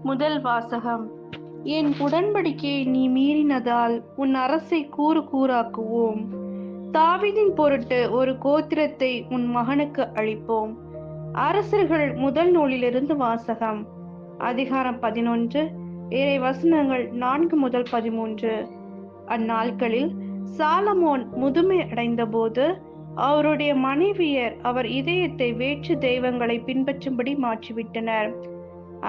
முதல் வாசகம். என் உடன்படிக்கையை நீ மீறினதால் உன் அரசை கூறு கூறாக்குவோம். தாவீதின் பொருட்டு ஒரு கோத்திரத்தை உன் மகனுக்கு அளிப்போம். அரசர்கள் முதல் நூலிலிருந்து வாசகம். அதிகாரம் 11, இறை வசனங்கள் 4 முதல் 13. அந்நாட்களில் சாலமோன் முதுமை அடைந்தபோது அவருடைய மனைவியர் அவர் இதயத்தை வேற்று தெய்வங்களை பின்பற்றும்படி மாற்றிவிட்டனர்.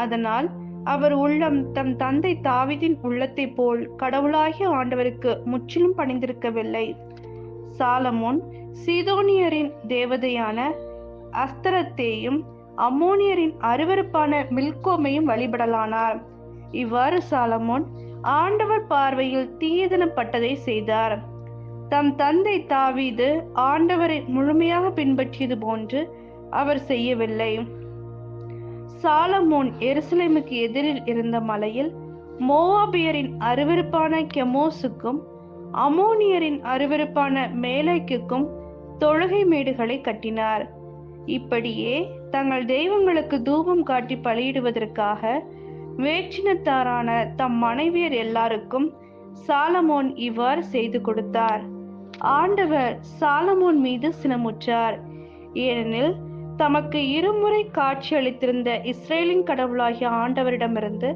அதனால் அவர் உள்ளம் தம் தந்தை தாவீதின் உள்ளத்தை போல் கடவுளாகிய ஆண்டவருக்கு முற்றிலும் பணிந்திருக்கவில்லை. சாலமோன் சீதோனியரின் தேவதையான அஸ்தரத்தையும் அம்மோனியரின் அருவருப்பான மில்கோமையும் வழிபடலானார். இவ்வாறு சாலமோன் ஆண்டவர் பார்வையில் தீயதனப்பட்டதை செய்தார். தம் தந்தை தாவீது ஆண்டவரை முழுமையாக பின்பற்றியது போன்று அவர் செய்யவில்லை. சாலமோன் எருசலேமுக்கு எதிரில் இருந்த மலையில் மோவாபியரின் அருவருப்பான கெமோசுக்கும் அம்மோனியரின் அருவருப்பான மேலைக்குக்கும் தொழுகை மேடுகளை கட்டினார். இப்படியே தங்கள் தெய்வங்களுக்கு தூபம் காட்டி பலியிடுவதற்காக வேற்றினத்தாரான தம் மனைவியர் எல்லாருக்கும் சாலமோன் இவ்வாறு செய்து கொடுத்தார். ஆண்டவர் சாலமோன் மீது சினமுற்றார். ஏனெனில் தமக்கு இருமுறை காட்சி அளித்திருந்த இஸ்ரேலின் கடவுளாகிய ஆண்டவரிடமிருந்து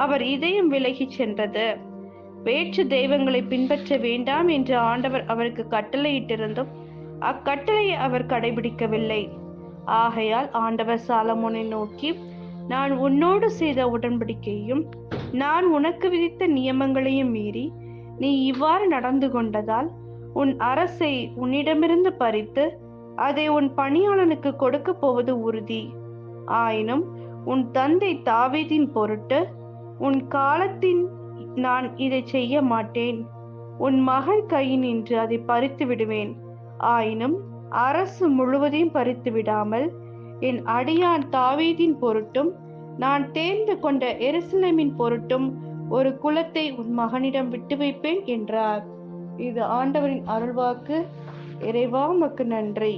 அவர் இதயம் விலகிச் சென்றது. வேற்று தெய்வங்களை பின்பற்ற வேண்டாம் என்று ஆண்டவர் அவருக்கு கட்டளையிட்டிருந்தும் அக்கட்டளையை அவர் கடைபிடிக்கவில்லை. ஆகையால் ஆண்டவர் சாலமோனை நோக்கி, நான் உன்னோடு செய்த உடன்படிக்கையும் நான் உனக்கு விதித்த நியமங்களையும் மீறி நீ இவ்வாறு நடந்து கொண்டதால் உன் அரசை உன்னிடமிருந்து பறித்து அதை உன் பணியாளனுக்கு கொடுக்க போவது உறுதி. ஆயினும் உன் தந்தை தாவீதின் பொருட்டு உன் காலத்தின் நான் இதை செய்ய மாட்டேன். உன் மகன் கையினின்று அதை பறித்து விடுவேன். ஆயினும் அரசு முழுவதையும் பறித்து விடாமல் என் அடியான் தாவீதின் பொருட்டும் நான் தேர்ந்து கொண்ட எருசலேமின் பொருட்டும் ஒரு குலத்தை உன் மகனிடம் விட்டு வைப்பேன் என்றார். இது ஆண்டவரின் அருள்வாக்கு. இறைவா உமக்கு நன்றி.